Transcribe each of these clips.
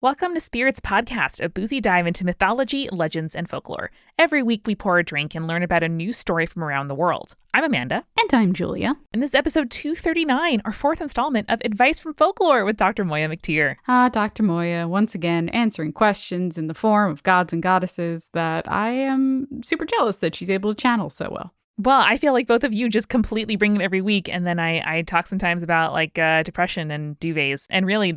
Welcome to Spirits Podcast, a boozy dive into mythology, legends, and folklore. Every week we pour a drink and learn about a new story from around the world. I'm Amanda. And I'm Julia. And this is episode 239, our fourth installment of Advice from Folklore with Dr. Moiya McTier. Dr. Moiya, once again answering questions in the form of gods and goddesses that I am super jealous that she's able to channel so well. Well, I feel like both of you just completely bring it every week. And then I talk sometimes about depression and duvets. And really,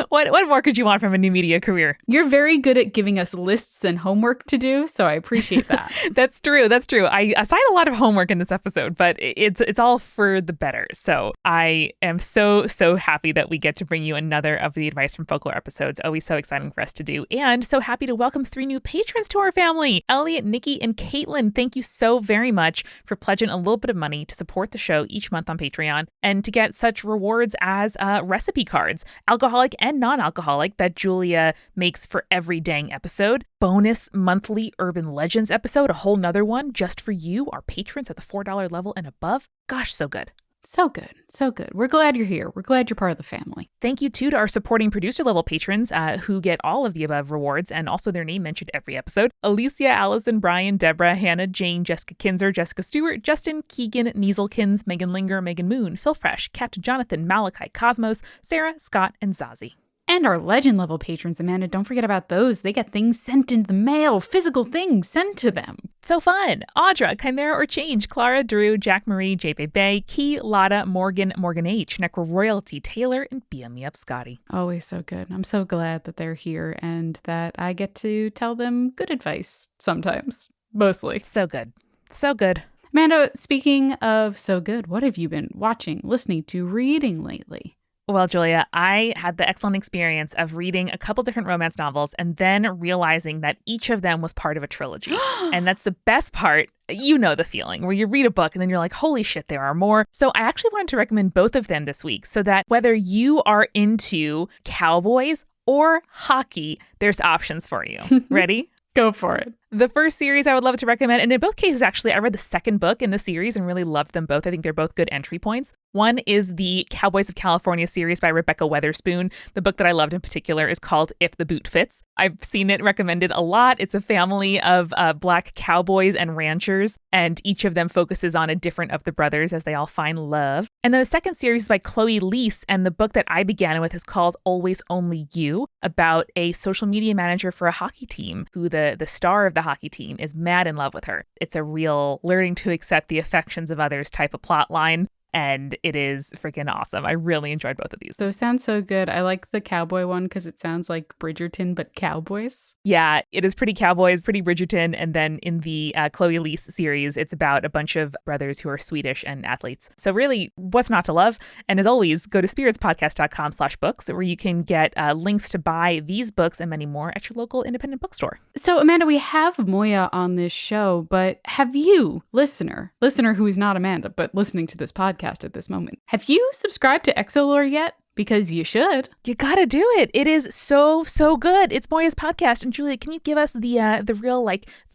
what more could you want from a new media career? You're very good at giving us lists and homework to do, so I appreciate that. That's true. I assign a lot of homework in this episode, but it's all for the better. So I am so happy that we get to bring you another of the Advice from Folklore episodes. Always so exciting for us to do. And so happy to welcome 3 new patrons to our family. Elliot, Nikki, and Caitlin. Thank you so very much for pledging a little bit of money to support the show each month on Patreon and to get such rewards as recipe cards, alcoholic and non-alcoholic, that Julia makes for every dang episode. Bonus monthly Urban Legends episode, a whole nother one just for you, our patrons at the $4 level and above. Gosh, so good. So good. So good. We're glad you're here. We're glad you're part of the family. Thank you, too, to our supporting producer level patrons who get all of the above rewards and also their name mentioned every episode. Alicia, Allison, Brian, Deborah, Hannah, Jane, Jessica Kinzer, Jessica Stewart, Justin, Keegan, Nieselkins, Megan Linger, Megan Moon, Phil Fresh, Captain Jonathan, Malachi, Cosmos, Sarah, Scott, and Zazie. And our legend level patrons, Amanda, don't forget about those. They get things sent in the mail, physical things sent to them. So fun. Audra, Chimera or Change, Clara, Drew, Jack Marie, J. Bay, Key, Lotta, Morgan, Morgan H, Necro Royalty, Taylor, and BM Me Up Scotty. Always so good. I'm so glad that they're here and that I get to tell them good advice sometimes. Mostly. So good. So good. Amanda, speaking of so good, what have you been watching, listening to, reading lately? Well, Julia, I had the excellent experience of reading a couple different romance novels and then realizing that each of them was part of a trilogy. And that's the best part. You know the feeling where you read a book and then you're like, holy shit, there are more. So I actually wanted to recommend both of them this week so that whether you are into Cowboys or hockey, there's options for you. Ready? Go for it. The first series I would love to recommend, and in both cases, actually, I read the second book in the series and really loved them both. I think they're both good entry points. One is the Cowboys of California series by Rebekah Weatherspoon. The book that I loved in particular is called If the Boot Fits. I've seen it recommended a lot. It's a family of Black cowboys and ranchers, and each of them focuses on a different of the brothers as they all find love. And then the second series is by Chloe Liese, and the book that I began with is called Always Only You, about a social media manager for a hockey team who the star of the hockey team is mad in love with her. It's a real learning to accept the affections of others type of plot line. And it is freaking awesome. I really enjoyed both of these. So it sounds so good. I like the cowboy one because it sounds like Bridgerton, but cowboys. Yeah, it is pretty Cowboys, pretty Bridgerton. And then in the Chloe Liese series, it's about a bunch of brothers who are Swedish and athletes. So really, what's not to love? And as always, go to spiritspodcast.com/books where you can get links to buy these books and many more at your local independent bookstore. So Amanda, we have Moiya on this show, but have you, listener who is not Amanda, but listening to this podcast at this moment, have you subscribed to Exolore yet? Because you should. You gotta do it. It is so good. It's Moiya's podcast. And Julia, can you give us the real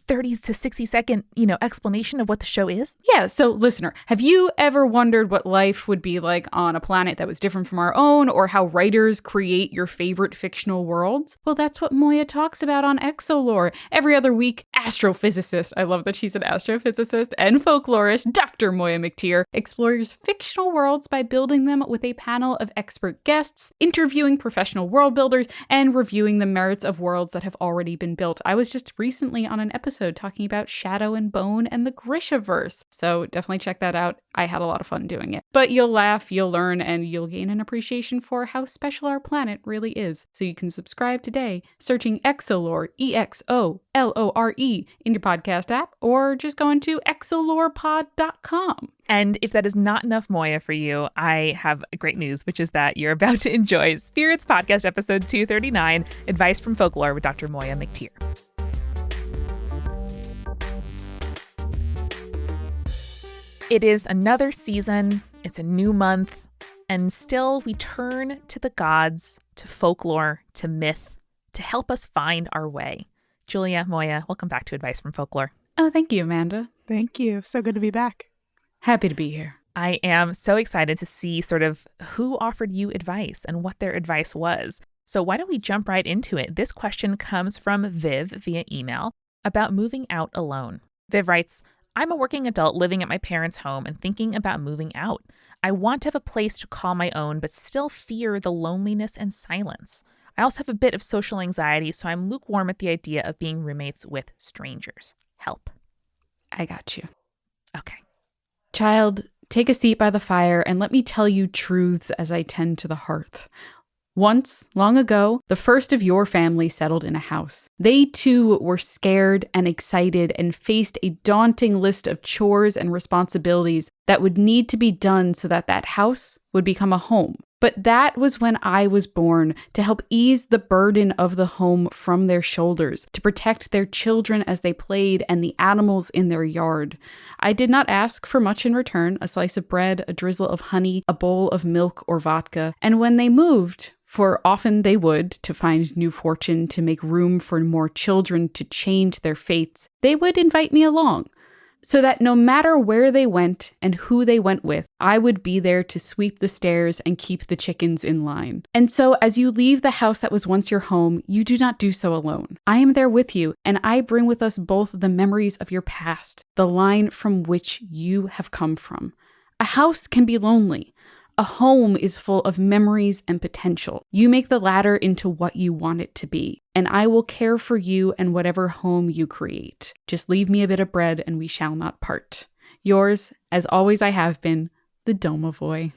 30 to 60 second, explanation of what the show is? Yeah. So listener, have you ever wondered what life would be like on a planet that was different from our own, or how writers create your favorite fictional worlds? Well, that's what Moiya talks about on Exolore. Every other week, astrophysicist, I love that she's an astrophysicist, and folklorist, Dr. Moiya McTier, explores fictional worlds by building them with a panel of expert guests, interviewing professional world builders, and reviewing the merits of worlds that have already been built. I was just recently on an episode talking about Shadow and Bone and the Grishaverse. So definitely check that out. I had a lot of fun doing it. But you'll laugh, you'll learn, and you'll gain an appreciation for how special our planet really is. So you can subscribe today, searching Exolore, EXOLORE, in your podcast app, or just going to exolorepod.com. And if that is not enough Moiya for you, I have great news, which is that you're about to enjoy Spirits Podcast episode 239, Advice from Folklore with Dr. Moiya McTier. It is another season, it's a new month, and still we turn to the gods, to folklore, to myth, to help us find our way. Julia, Moiya, welcome back to Advice from Folklore. Oh, thank you, Amanda. Thank you. So good to be back. Happy to be here. I am so excited to see sort of who offered you advice and what their advice was. So why don't we jump right into it? This question comes from Viv via email about moving out alone. Viv writes, I'm a working adult living at my parents' home and thinking about moving out. I want to have a place to call my own, but still fear the loneliness and silence. I also have a bit of social anxiety, so I'm lukewarm at the idea of being roommates with strangers. Help. I got you. Okay. Child, take a seat by the fire and let me tell you truths as I tend to the hearth. Once, long ago, the first of your family settled in a house. They too were scared and excited and faced a daunting list of chores and responsibilities that would need to be done so that that house would become a home. But that was when I was born, to help ease the burden of the home from their shoulders, to protect their children as they played and the animals in their yard. I did not ask for much in return, a slice of bread, a drizzle of honey, a bowl of milk or vodka. And when they moved, for often they would, to find new fortune, to make room for more children, to change their fates, they would invite me along. So that no matter where they went and who they went with, I would be there to sweep the stairs and keep the chickens in line. And so as you leave the house that was once your home, you do not do so alone. I am there with you, and I bring with us both the memories of your past, the line from which you have come from. A house can be lonely. A home is full of memories and potential. You make the latter into what you want it to be, and I will care for you and whatever home you create. Just leave me a bit of bread and we shall not part. Yours, as always I have been, the Domovoy.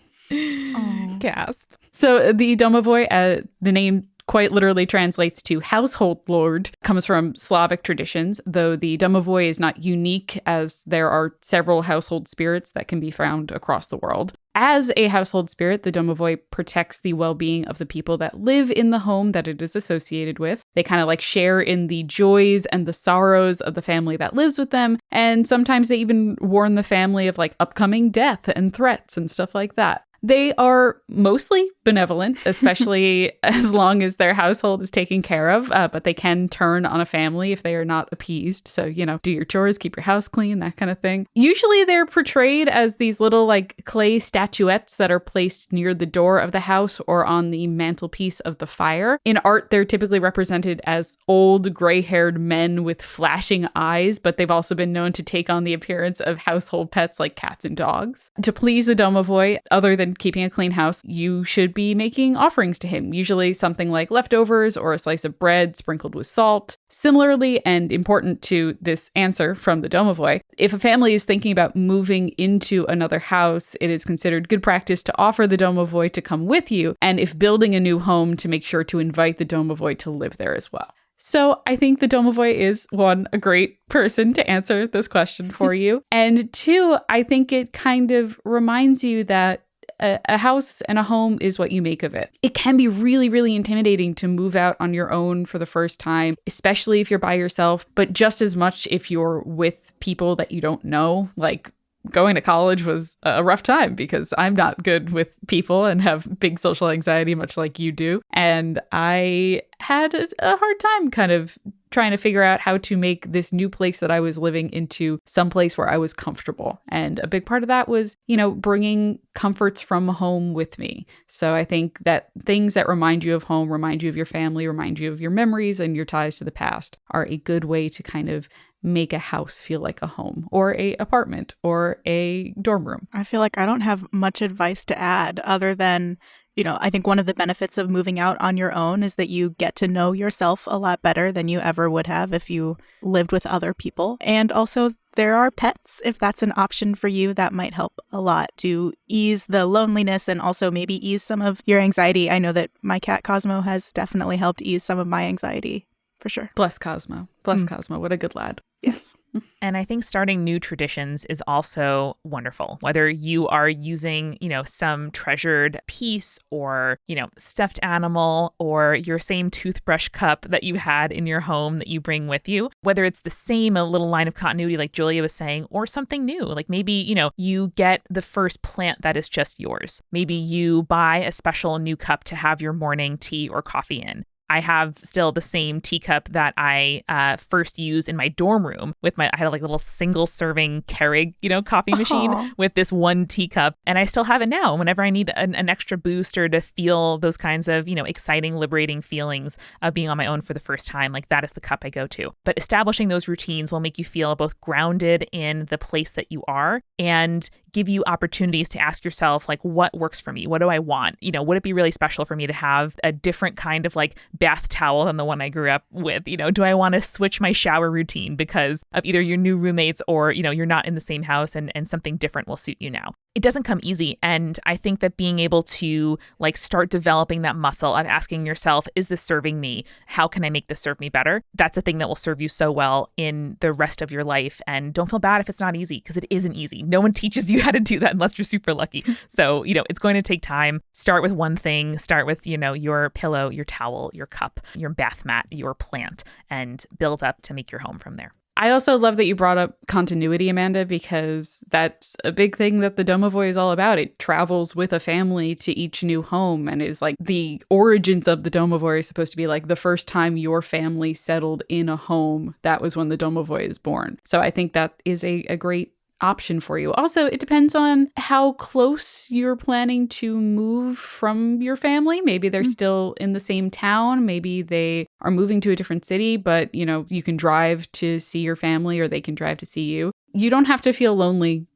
Gasp. So the Domovoy, the name quite literally translates to household lord, comes from Slavic traditions, though the Domovoy is not unique, as there are several household spirits that can be found across the world. As a household spirit, the Domovoy protects the well-being of the people that live in the home that it is associated with. They kind of like share in the joys and the sorrows of the family that lives with them, and sometimes they even warn the family of like upcoming death and threats and stuff like that. They are mostly benevolent, especially as long as their household is taken care of, but they can turn on a family if they are not appeased. So, do your chores, keep your house clean, that kind of thing. Usually they're portrayed as these little like clay statuettes that are placed near the door of the house or on the mantelpiece of the fire. In art, they're typically represented as old gray-haired men with flashing eyes, but they've also been known to take on the appearance of household pets like cats and dogs. To please the Domovoy, other than keeping a clean house, you should be making offerings to him, usually something like leftovers or a slice of bread sprinkled with salt. Similarly, and important to this answer from the Domovoy, if a family is thinking about moving into another house, it is considered good practice to offer the Domovoy to come with you, and if building a new home, to make sure to invite the Domovoy to live there as well. So I think the Domovoy is, one, a great person to answer this question for you, and two, I think it kind of reminds you that a house and a home is what you make of it. It can be really, really intimidating to move out on your own for the first time, especially if you're by yourself, but just as much if you're with people that you don't know. Like, going to college was a rough time because I'm not good with people and have big social anxiety, much like you do. And I had a hard time kind of trying to figure out how to make this new place that I was living into some place where I was comfortable. And a big part of that was, bringing comforts from home with me. So I think that things that remind you of home, remind you of your family, remind you of your memories and your ties to the past are a good way to kind of make a house feel like a home or a apartment or a dorm room. I feel like I don't have much advice to add other than, I think one of the benefits of moving out on your own is that you get to know yourself a lot better than you ever would have if you lived with other people. And also there are pets. If that's an option for you, that might help a lot to ease the loneliness and also maybe ease some of your anxiety. I know that my cat Cosmo has definitely helped ease some of my anxiety. For sure. Bless Cosmo. Bless Cosmo. What a good lad. Yes. And I think starting new traditions is also wonderful, whether you are using, some treasured piece or, stuffed animal or your same toothbrush cup that you had in your home that you bring with you, whether it's the same, a little line of continuity like Julia was saying, or something new. Like maybe, you get the first plant that is just yours. Maybe you buy a special new cup to have your morning tea or coffee in. I have still the same teacup that I first used in my dorm room I had like a little single serving Keurig, coffee machine with this one teacup. And I still have it now whenever I need an extra boost or to feel those kinds of, exciting, liberating feelings of being on my own for the first time. Like that is the cup I go to. But establishing those routines will make you feel both grounded in the place that you are and give you opportunities to ask yourself, like, what works for me? What do I want? Would it be really special for me to have a different kind of like bath towel than the one I grew up with? Do I want to switch my shower routine because of either your new roommates or, you're not in the same house and something different will suit you now? It doesn't come easy. And I think that being able to like start developing that muscle of asking yourself, is this serving me? How can I make this serve me better? That's a thing that will serve you so well in the rest of your life. And don't feel bad if it's not easy, because it isn't easy. No one teaches you how to do that unless you're super lucky. So, it's going to take time. Start with one thing. Start with, your pillow, your towel, your cup, your bath mat, your plant, and build up to make your home from there. I also love that you brought up continuity, Amanda, because that's a big thing that the domovoi is all about. It travels with a family to each new home and is like the origins of the domovoi is supposed to be like the first time your family settled in a home. That was when the domovoi is born. So I think that is a great option for you. Also, it depends on how close you're planning to move from your family. Maybe they're still in the same town. Maybe they are moving to a different city, but you can drive to see your family or they can drive to see you. You don't have to feel lonely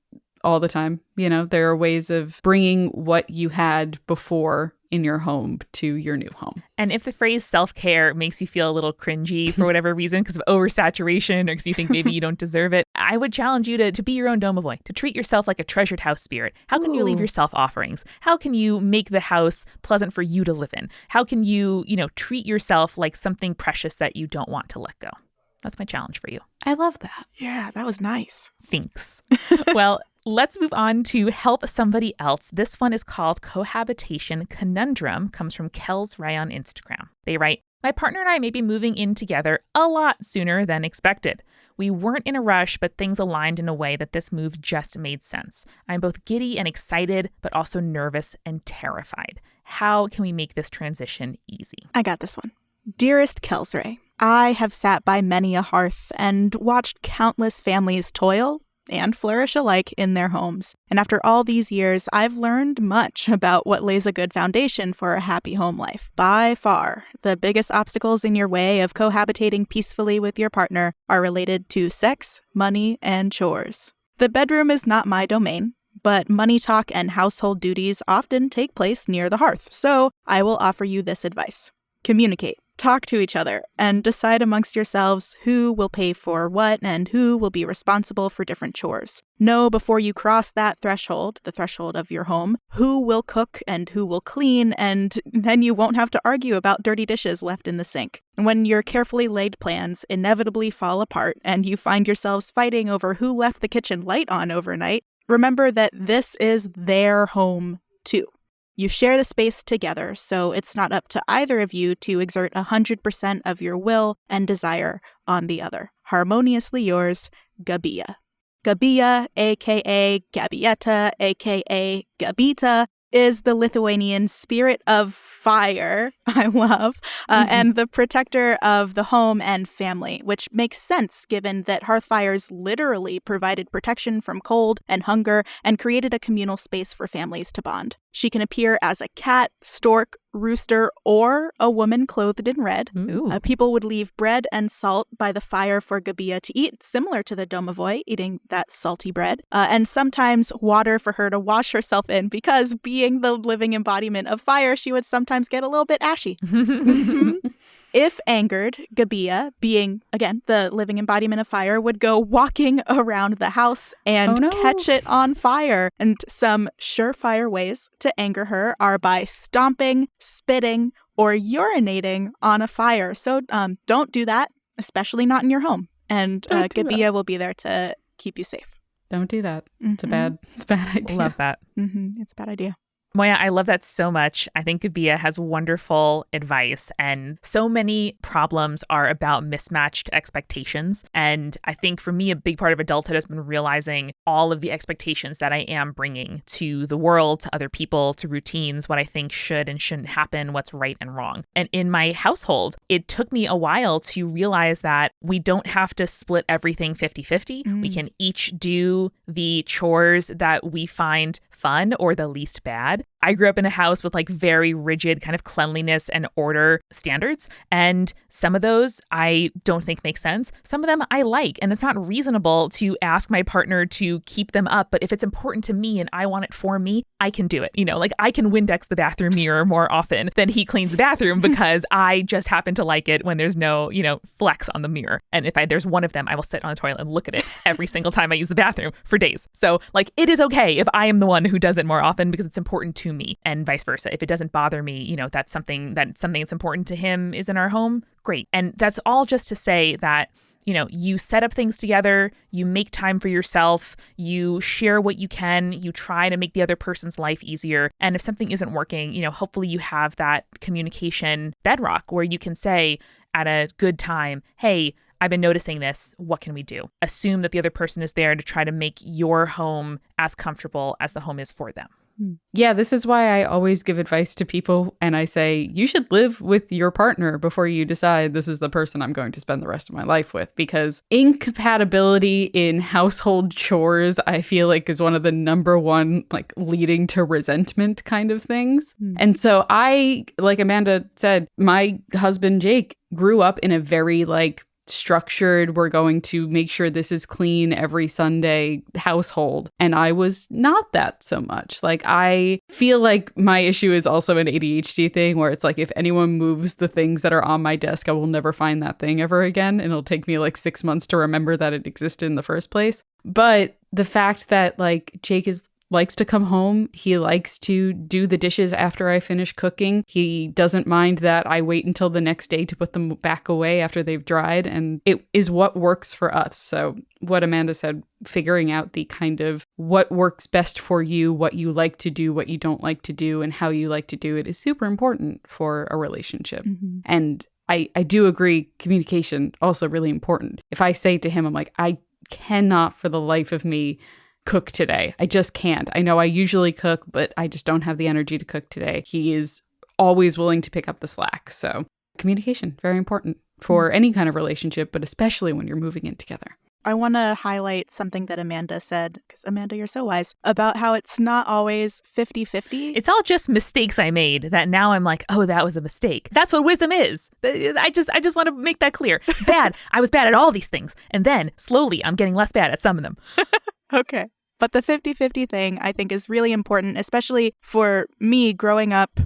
all the time. There are ways of bringing what you had before in your home to your new home. And if the phrase self-care makes you feel a little cringy for whatever reason, because of oversaturation or because you think maybe you don't deserve it, I would challenge you to be your own domovoi, to treat yourself like a treasured house spirit. How can you leave yourself offerings? How can you make the house pleasant for you to live in? How can you, treat yourself like something precious that you don't want to let go? That's my challenge for you. I love that. Yeah, that was nice. Thanks. Well, let's move on to help somebody else. This one is called Cohabitation Conundrum, comes from Kels Ray on Instagram. They write, my partner and I may be moving in together a lot sooner than expected. We weren't in a rush, but things aligned in a way that this move just made sense. I'm both giddy and excited, but also nervous and terrified. How can we make this transition easy? I got this one. Dearest Kelsray, I have sat by many a hearth and watched countless families toil and flourish alike in their homes. And after all these years, I've learned much about what lays a good foundation for a happy home life. By far, the biggest obstacles in your way of cohabitating peacefully with your partner are related to sex, money, and chores. The bedroom is not my domain, but money talk and household duties often take place near the hearth. So I will offer you this advice. Communicate. Talk to each other and decide amongst yourselves who will pay for what and who will be responsible for different chores. Know before you cross that threshold, the threshold of your home, who will cook and who will clean, and then you won't have to argue about dirty dishes left in the sink. When your carefully laid plans inevitably fall apart and you find yourselves fighting over who left the kitchen light on overnight, remember that this is their home too. You share the space together, so it's not up to either of you to exert 100% of your will and desire on the other. Harmoniously yours, Gabija. Gabija, aka Gabieta, aka Gabita, is the Lithuanian spirit of fire, I love, and the protector of the home and family, which makes sense given that hearth fires literally provided protection from cold and hunger and created a communal space for families to bond. She can appear as a cat, stork, rooster, or a woman clothed in red. People would leave bread and salt by the fire for Gabija to eat, similar to the domovoi, eating that salty bread, and sometimes water for her to wash herself in, because being the living embodiment of fire, she would sometimes get a little bit ashy. If angered, Gabija, being, again, the living embodiment of fire, would go walking around the house and catch it on fire. And some surefire ways to anger her are by stomping, spitting, or urinating on a fire. So don't do that, especially not in your home. And Gabija will be there to keep you safe. Don't do that. It's a bad idea. Love that. It's a bad idea. Moiya, I love that so much. I think Kabia has wonderful advice, and so many problems are about mismatched expectations. And I think for me, a big part of adulthood has been realizing all of the expectations that I am bringing to the world, to other people, to routines, what I think should and shouldn't happen, what's right and wrong. And in my household, it took me a while to realize that we don't have to split everything 50-50. We can each do the chores that we find fun or the least bad. I grew up in a house with like very rigid kind of cleanliness and order standards. And some of those I don't think make sense. Some of them I like. And it's not reasonable to ask my partner to keep them up. But if it's important to me and I want it for me, I can do it. You know, like I can Windex the bathroom mirror more often than he cleans the bathroom because I just happen to like it when there's no, flex on the mirror. And if there's one of them, I will sit on the toilet and look at it every single time I use the bathroom for days. So like it is okay if I am the one who does it more often because it's important to me, and vice versa. If it doesn't bother me, that's something that's important to him is in our home. Great. And that's all just to say that you set up things together, you make time for yourself, you share what you can, you try to make the other person's life easier. And if something isn't working, hopefully you have that communication bedrock where you can say at a good time, hey, I've been noticing this. What can we do? Assume that the other person is there to try to make your home as comfortable as the home is for them. Yeah, this is why I always give advice to people and I say, you should live with your partner before you decide this is the person I'm going to spend the rest of my life with, because incompatibility in household chores, I feel like is one of the number one, like leading to resentment kind of things. And so I, like Amanda said, my husband, Jake, grew up in a very structured, we're going to make sure this is clean every Sunday household. And I was not that so much. Like, I feel like my issue is also an ADHD thing where it's like, if anyone moves the things that are on my desk, I will never find that thing ever again. And it'll take me 6 months to remember that it existed in the first place. But the fact that Jake likes to come home. He likes to do the dishes after I finish cooking. He doesn't mind that I wait until the next day to put them back away after they've dried. And it is what works for us. So what Amanda said, figuring out the kind of what works best for you, what you like to do, what you don't like to do, and how you like to do it is super important for a relationship. And I do agree, communication also really important. If I say to him, I'm like, I cannot for the life of me cook today. I just can't. I know I usually cook, but I just don't have the energy to cook today. He is always willing to pick up the slack. So communication, very important for any kind of relationship, but especially when you're moving in together. I want to highlight something that Amanda said, because Amanda, you're so wise, about how it's not always 50-50. It's all just mistakes I made that now I'm like, oh, that was a mistake. That's what wisdom is. I just want to make that clear. Bad. I was bad at all these things. And then slowly I'm getting less bad at some of them. Okay. But the 50-50 thing, I think, is really important, especially for me growing up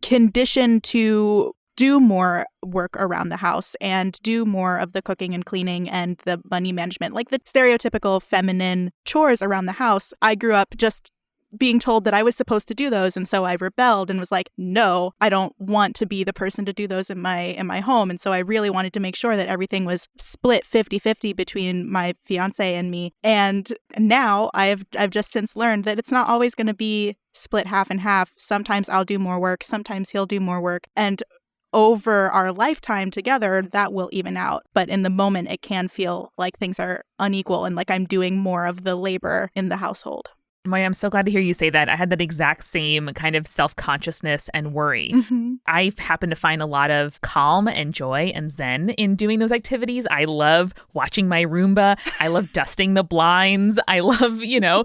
conditioned to do more work around the house and do more of the cooking and cleaning and the money management, like the stereotypical feminine chores around the house. I grew up just being told that I was supposed to do those. And so I rebelled and was like, no, I don't want to be the person to do those in my home. And so I really wanted to make sure that everything was split 50-50 between my fiance and me. And now I've just since learned that it's not always going to be split half and half. Sometimes I'll do more work. Sometimes he'll do more work. And over our lifetime together, that will even out. But in the moment, it can feel like things are unequal and like I'm doing more of the labor in the household. Moiya, I'm so glad to hear you say that. I had that exact same kind of self-consciousness and worry. I've happened to find a lot of calm and joy and zen in doing those activities. I love watching my Roomba. I love dusting the blinds. I love,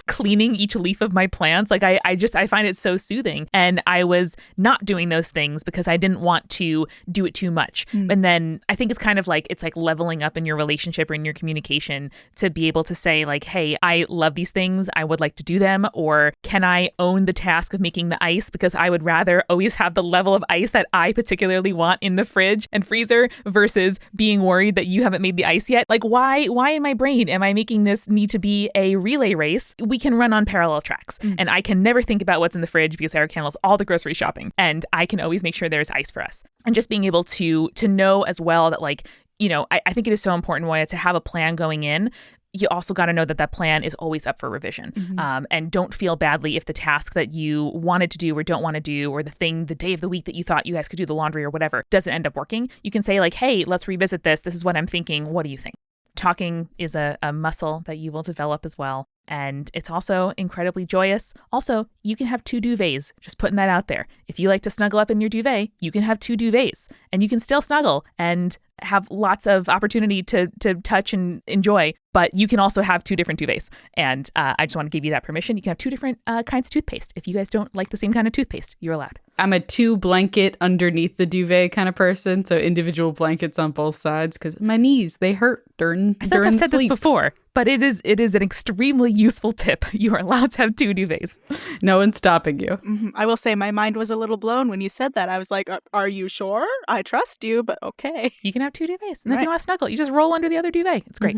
cleaning each leaf of my plants. Like I find it so soothing. And I was not doing those things because I didn't want to do it too much. And then I think it's kind of like, it's like leveling up in your relationship or in your communication to be able to say like, hey, I love these things. I would like to do them. Or can I own the task of making the ice because I would rather always have the level of ice that I particularly want in the fridge and freezer versus being worried that you haven't made the ice yet? Like why in my brain am I making this need to be a relay race? We can run on parallel tracks and I can never think about what's in the fridge because Eric handles all the grocery shopping and I can always make sure there's ice for us. And just being able to know as well that I think it is so important, Moiya, to have a plan going in you also got to know that that plan is always up for revision. And don't feel badly if the task that you wanted to do or don't want to do, or the day of the week that you thought you guys could do the laundry or whatever, doesn't end up working. You can say like, hey, let's revisit this. This is what I'm thinking. What do you think? Talking is a muscle that you will develop as well. And it's also incredibly joyous. Also, you can have 2 duvets, just putting that out there. If you like to snuggle up in your duvet, you can have 2 duvets and you can still snuggle and have lots of opportunity to touch and enjoy, but you can also have 2 different duvets. And I just want to give you that permission. You can have 2 different kinds of toothpaste. If you guys don't like the same kind of toothpaste, you're allowed. I'm a 2 blanket underneath the duvet kind of person, so individual blankets on both sides, because my knees, they hurt during I feel like I've said sleep. this before, but it is an extremely useful tip. You are allowed to have 2 duvets. No one's stopping you. I will say my mind was a little blown when you said that. I was like, are you sure? I trust you, but okay. You can have 2 duvets. And if you want to snuggle, you just roll under the other duvet. It's great.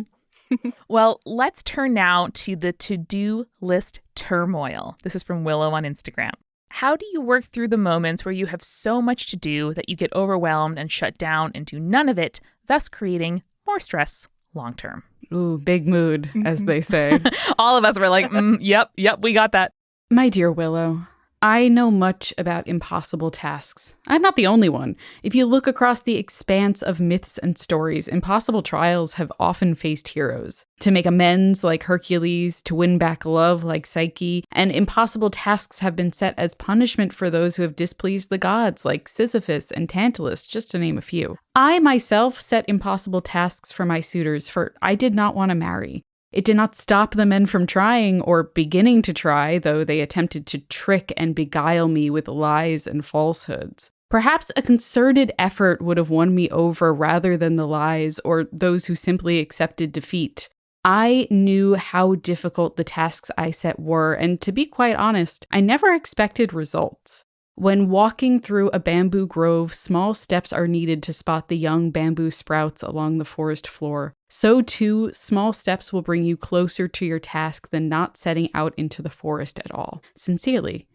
Well, let's turn now to the to-do list turmoil. This is from Willow on Instagram. How do you work through the moments where you have so much to do that you get overwhelmed and shut down and do none of it, thus creating more stress long term? Ooh, big mood, as they say. All of us were like, yep, we got that. My dear Willow, I know much about impossible tasks. I'm not the only one. If you look across the expanse of myths and stories, impossible trials have often faced heroes. To make amends like Hercules, to win back love like Psyche, and impossible tasks have been set as punishment for those who have displeased the gods like Sisyphus and Tantalus, just to name a few. I myself set impossible tasks for my suitors, for I did not want to marry. It did not stop the men from trying or beginning to try, though they attempted to trick and beguile me with lies and falsehoods. Perhaps a concerted effort would have won me over rather than the lies or those who simply accepted defeat. I knew how difficult the tasks I set were, and to be quite honest, I never expected results. When walking through a bamboo grove, small steps are needed to spot the young bamboo sprouts along the forest floor. So too, small steps will bring you closer to your task than not setting out into the forest at all. Sincerely,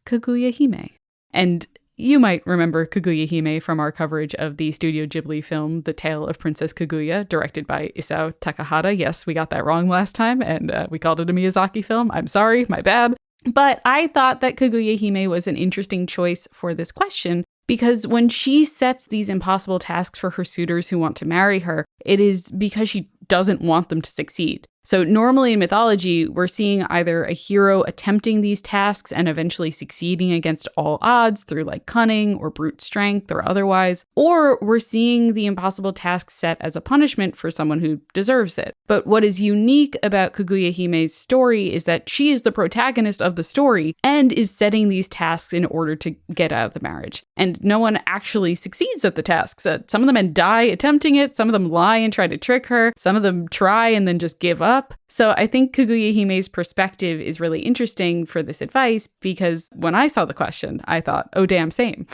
Kaguya Hime. And you might remember Kaguya Hime from our coverage of the Studio Ghibli film The Tale of Princess Kaguya, directed by Isao Takahata. Yes, we got that wrong last time, and we called it a Miyazaki film. I'm sorry, my bad. But I thought that Kaguya Hime was an interesting choice for this question, because when she sets these impossible tasks for her suitors who want to marry her, it is because she doesn't want them to succeed. So normally in mythology, we're seeing either a hero attempting these tasks and eventually succeeding against all odds through like cunning or brute strength or otherwise, or we're seeing the impossible task set as a punishment for someone who deserves it. But what is unique about Kaguya Hime's story is that she is the protagonist of the story and is setting these tasks in order to get out of the marriage. And no one actually succeeds at the tasks. Some of the men die attempting it, some of them lie and try to trick her, some of them try and then just give up. So I think Kaguya Hime's perspective is really interesting for this advice, because when I saw the question, I thought, oh damn, same.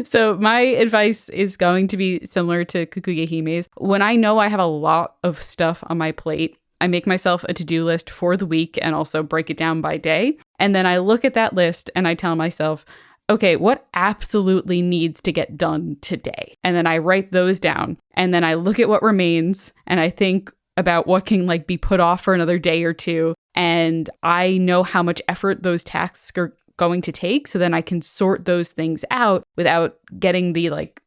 So my advice is going to be similar to Kaguya Hime's. When I know I have a lot of stuff on my plate, I make myself a to-do list for the week and also break it down by day. And then I look at that list and I tell myself, okay, what absolutely needs to get done today? And then I write those down. And then I look at what remains and I think about what can like be put off for another day or two. And I know how much effort those tasks are going to take. So then I can sort those things out without getting the like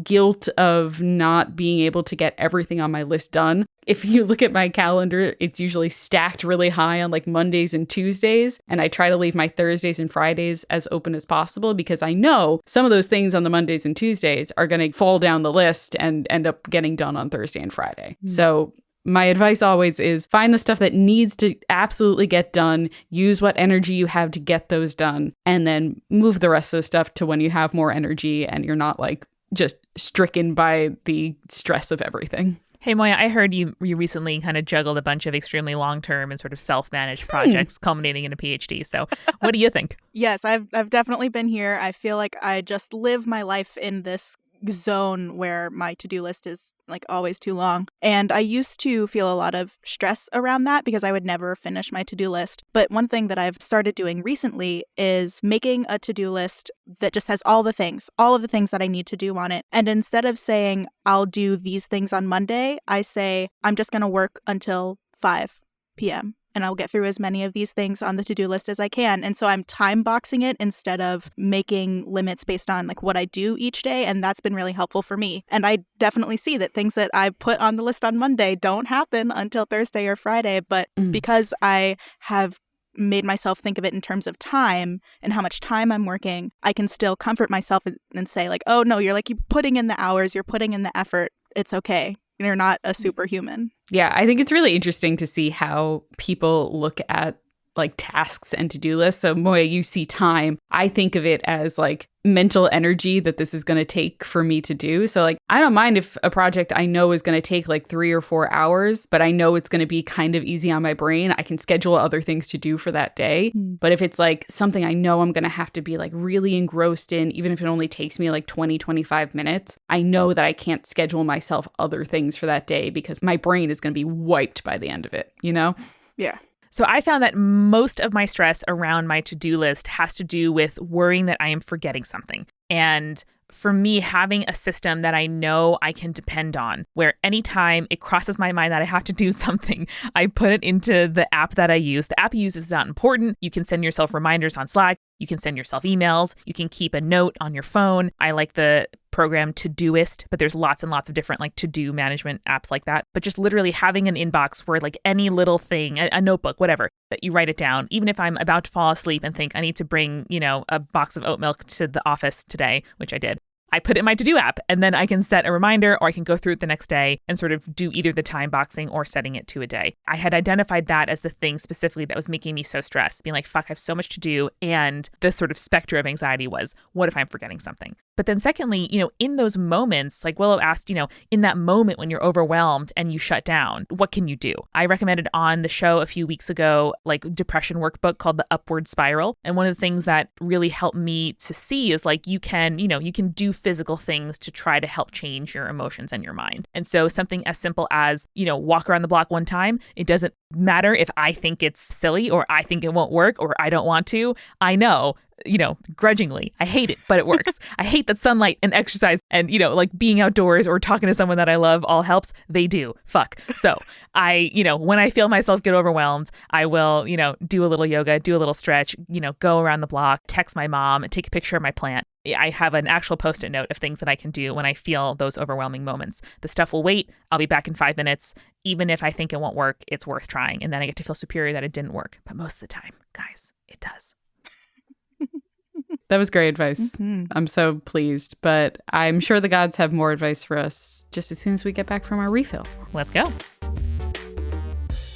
guilt of not being able to get everything on my list done. If you look at my calendar, it's usually stacked really high on like Mondays and Tuesdays. And I try to leave my Thursdays and Fridays as open as possible, because I know some of those things on the Mondays and Tuesdays are going to fall down the list and end up getting done on Thursday and Friday. So my advice always is find the stuff that needs to absolutely get done, use what energy you have to get those done, and then move the rest of the stuff to when you have more energy and you're not like just stricken by the stress of everything. Hey, Moiya, I heard you recently kind of juggled a bunch of extremely long-term and sort of self-managed projects culminating in a PhD. So what do you think? Yes, I've definitely been here. I feel like I just live my life in this zone where my to-do list is like always too long. And I used to feel a lot of stress around that because I would never finish my to-do list. But one thing that I've started doing recently is making a to-do list that just has all of the things that I need to do on it. And instead of saying I'll do these things on Monday, I say I'm just going to work until 5 p.m. and I'll get through as many of these things on the to-do list as I can. And so I'm time boxing it instead of making limits based on like what I do each day. And that's been really helpful for me. And I definitely see that things that I put on the list on Monday don't happen until Thursday or Friday. But because I have made myself think of it in terms of time and how much time I'm working, I can still comfort myself and say like, oh no, you're putting in the hours, you're putting in the effort. It's okay. You're not a superhuman. Yeah, I think it's really interesting to see how people look at like tasks and to-do lists. So Moiya, you see time. I think of it as like mental energy that this is going to take for me to do. So like, I don't mind if a project I know is going to take like 3 or 4 hours, but I know it's going to be kind of easy on my brain. I can schedule other things to do for that day. But if it's like something I know I'm going to have to be like really engrossed in, even if it only takes me like 20, 25 minutes, I know that I can't schedule myself other things for that day because my brain is going to be wiped by the end of it, you know? Yeah. So I found that most of my stress around my to-do list has to do with worrying that I am forgetting something. And for me, having a system that I know I can depend on, where anytime it crosses my mind that I have to do something, I put it into the app that I use. The app you use is not important. You can send yourself reminders on Slack. You can send yourself emails. You can keep a note on your phone. I like the program Todoist, but there's lots and lots of different like to-do management apps like that. But just literally having an inbox where like any little thing, a notebook, whatever, that you write it down. Even if I'm about to fall asleep and think I need to bring, a box of oat milk to the office today, which I did, I put it in my to-do app, and then I can set a reminder, or I can go through it the next day and sort of do either the time boxing or setting it to a day. I had identified that as the thing specifically that was making me so stressed, being like, fuck, I have so much to do. And the sort of specter of anxiety was, what if I'm forgetting something? But then secondly, in those moments, like Willow asked, in that moment when you're overwhelmed and you shut down, what can you do? I recommended on the show a few weeks ago, like depression workbook called The Upward Spiral. And one of the things that really helped me to see is like, you can do physical things to try to help change your emotions and your mind. And so something as simple as, walk around the block one time. It doesn't matter if I think it's silly or I think it won't work or I don't want to. I know, grudgingly, I hate it, but it works. I hate that sunlight and exercise and, like being outdoors or talking to someone that I love all helps. They do. Fuck. So I, when I feel myself get overwhelmed, I will, do a little yoga, do a little stretch, go around the block, text my mom, take a picture of my plant. I have an actual Post-it note of things that I can do when I feel those overwhelming moments. The stuff will wait. I'll be back in 5 minutes. Even if I think it won't work, it's worth trying. And then I get to feel superior that it didn't work. But most of the time, guys, it does. That was great advice. Mm-hmm. I'm so pleased, but I'm sure the gods have more advice for us just as soon as we get back from our refill. Let's go.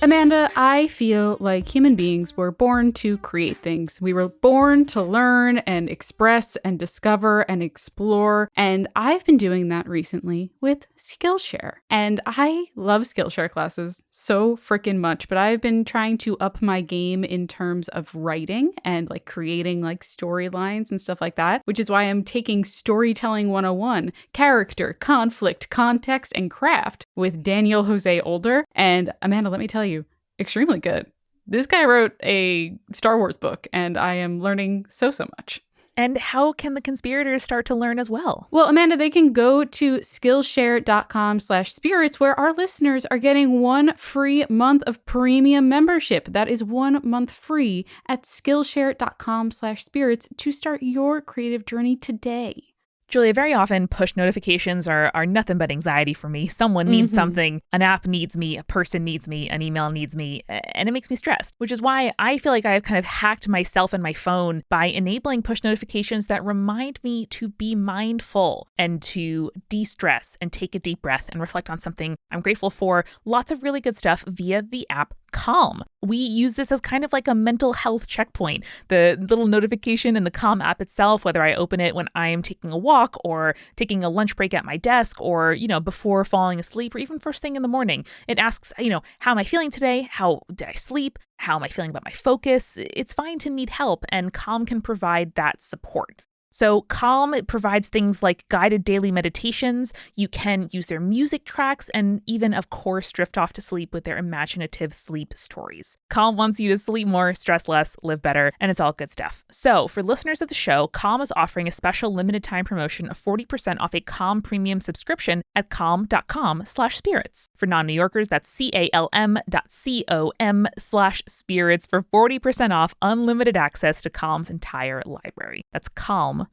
Amanda, I feel like human beings were born to create things. We were born to learn and express and discover and explore. And I've been doing that recently with Skillshare. And I love Skillshare classes so freaking much, but I've been trying to up my game in terms of writing and like creating like storylines and stuff like that, which is why I'm taking Storytelling 101, Character, Conflict, Context, and Craft with Daniel Jose Older. And Amanda, let me tell you, extremely good. This guy wrote a Star Wars book, and I am learning so much. And how can the conspirators start to learn as well? Well, Amanda, they can go to Skillshare.com/spirits, where our listeners are getting 1 free month of premium membership. That is 1 month free at Skillshare.com/spirits to start your creative journey today. Julia, very often push notifications are nothing but anxiety for me. Someone needs something, an app needs me, a person needs me, an email needs me, and it makes me stressed, which is why I feel like I have kind of hacked myself and my phone by enabling push notifications that remind me to be mindful and to de-stress and take a deep breath and reflect on something I'm grateful for. Lots of really good stuff via the app Calm. We use this as kind of like a mental health checkpoint. The little notification in the Calm app itself, whether I open it when I am taking a walk or taking a lunch break at my desk or, before falling asleep or even first thing in the morning, it asks, how am I feeling today? How did I sleep? How am I feeling about my focus? It's fine to need help, and Calm can provide that support. So Calm provides things like guided daily meditations. You can use their music tracks and even, of course, drift off to sleep with their imaginative sleep stories. Calm wants you to sleep more, stress less, live better, and it's all good stuff. So for listeners of the show, Calm is offering a special limited time promotion of 40% off a Calm premium subscription at calm.com/spirits. For non-New Yorkers, that's calm.com/spirits for 40% off unlimited access to Calm's entire library. That's calm.com/spirits.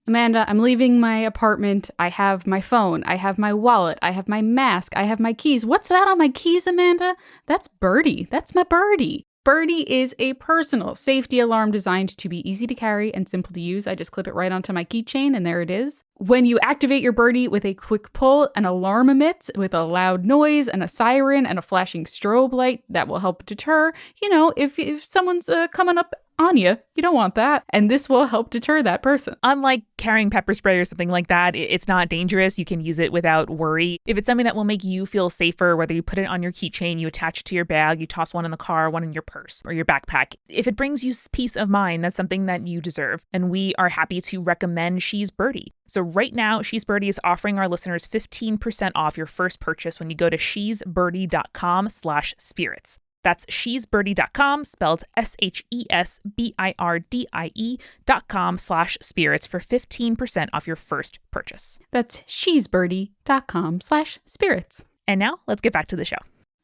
Amanda, I'm leaving my apartment. I have my phone. I have my wallet. I have my mask. I have my keys. What's that on my keys, Amanda? That's Birdie. That's my Birdie. Birdie is a personal safety alarm designed to be easy to carry and simple to use. I just clip it right onto my keychain and there it is. When you activate your Birdie with a quick pull, an alarm emits with a loud noise and a siren and a flashing strobe light that will help deter, if someone's coming up on you. You don't want that. And this will help deter that person. Unlike carrying pepper spray or something like that, it's not dangerous. You can use it without worry. If it's something that will make you feel safer, whether you put it on your keychain, you attach it to your bag, you toss one in the car, one in your purse or your backpack. If it brings you peace of mind, that's something that you deserve. And we are happy to recommend She's Birdie. So right now, She's Birdie is offering our listeners 15% off your first purchase when you go to shesbirdie.com/spirits. That's shesbirdie.com, spelled shesbirdie.com/spirits for 15% off your first purchase. That's shesbirdie.com/spirits. And now let's get back to the show.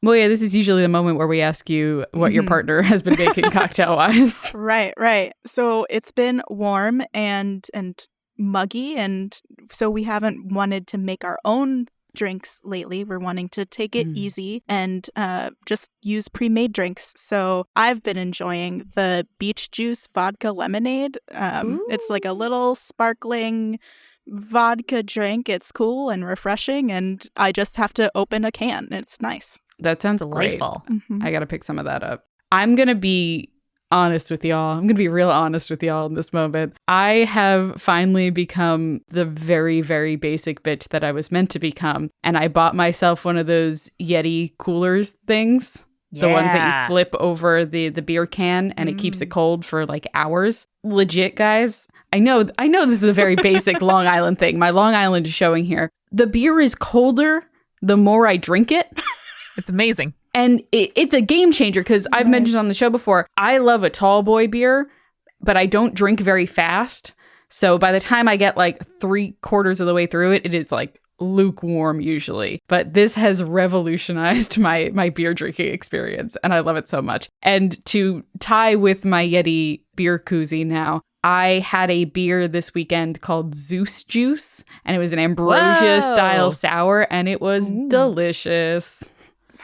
Moiya, this is usually the moment where we ask you what your partner has been making cocktail-wise. Right. So it's been warm and muggy, and so we haven't wanted to make our own drinks lately. We're wanting to take it easy and just use pre-made drinks. So I've been enjoying the beach juice vodka lemonade. It's like a little sparkling vodka drink. It's cool and refreshing, and I just have to open a can. It's nice. That sounds delightful. Great. I got to pick some of that up. I'm going to be honest with y'all. I'm going to be real honest with y'all in this moment. I have finally become the very, very basic bitch that I was meant to become. And I bought myself one of those Yeti coolers things. Yeah. The ones that you slip over the beer can and it keeps it cold for like hours. Legit, guys. I know this is a very basic Long Island thing. My Long Island is showing here. The beer is colder the more I drink it. It's amazing. And it's a game changer because I've mentioned on the show before, I love a tall boy beer, but I don't drink very fast. So by the time I get like 3/4 of the way through it, it is like lukewarm usually. But this has revolutionized my beer drinking experience, and I love it so much. And to tie with my Yeti beer koozie now, I had a beer this weekend called Zeus Juice, and it was an ambrosia-style sour, and it was delicious.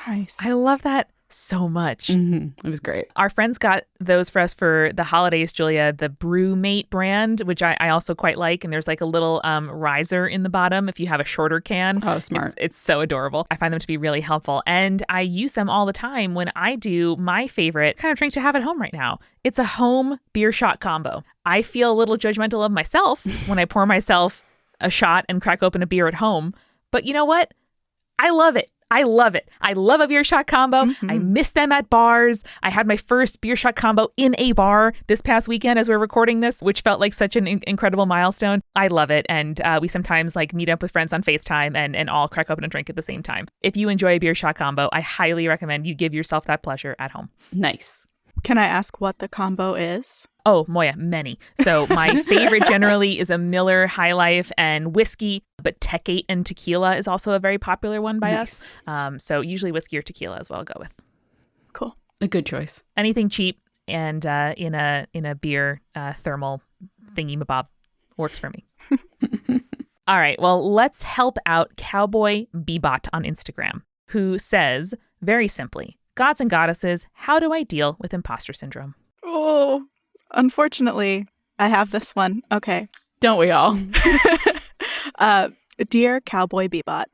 Nice. I love that so much. It was great. Our friends got those for us for the holidays, Julia, the Brewmate brand, which I also quite like. And there's like a little riser in the bottom if you have a shorter can. Oh, smart. It's so adorable. I find them to be really helpful. And I use them all the time when I do my favorite kind of drink to have at home right now. It's a home beer shot combo. I feel a little judgmental of myself when I pour myself a shot and crack open a beer at home. But you know what? I love it. I love it. I love a beer shot combo. I miss them at bars. I had my first beer shot combo in a bar this past weekend as we're recording this, which felt like such an incredible milestone. I love it. And we sometimes like meet up with friends on FaceTime and all crack open a drink at the same time. If you enjoy a beer shot combo, I highly recommend you give yourself that pleasure at home. Nice. Can I ask what the combo is? Oh, Moiya, many. So my favorite generally is a Miller High Life and whiskey, but Tecate and tequila is also a very popular one by us. So usually whiskey or tequila is what I'll go with. Cool. A good choice. Anything cheap and in a beer thermal thingy-mabob works for me. All right, well, let's help out Cowboy Bebot on Instagram, who says, very simply, gods and goddesses, how do I deal with imposter syndrome? Oh, unfortunately, I have this one. Okay. Don't we all? Dear Cowboy Bebot,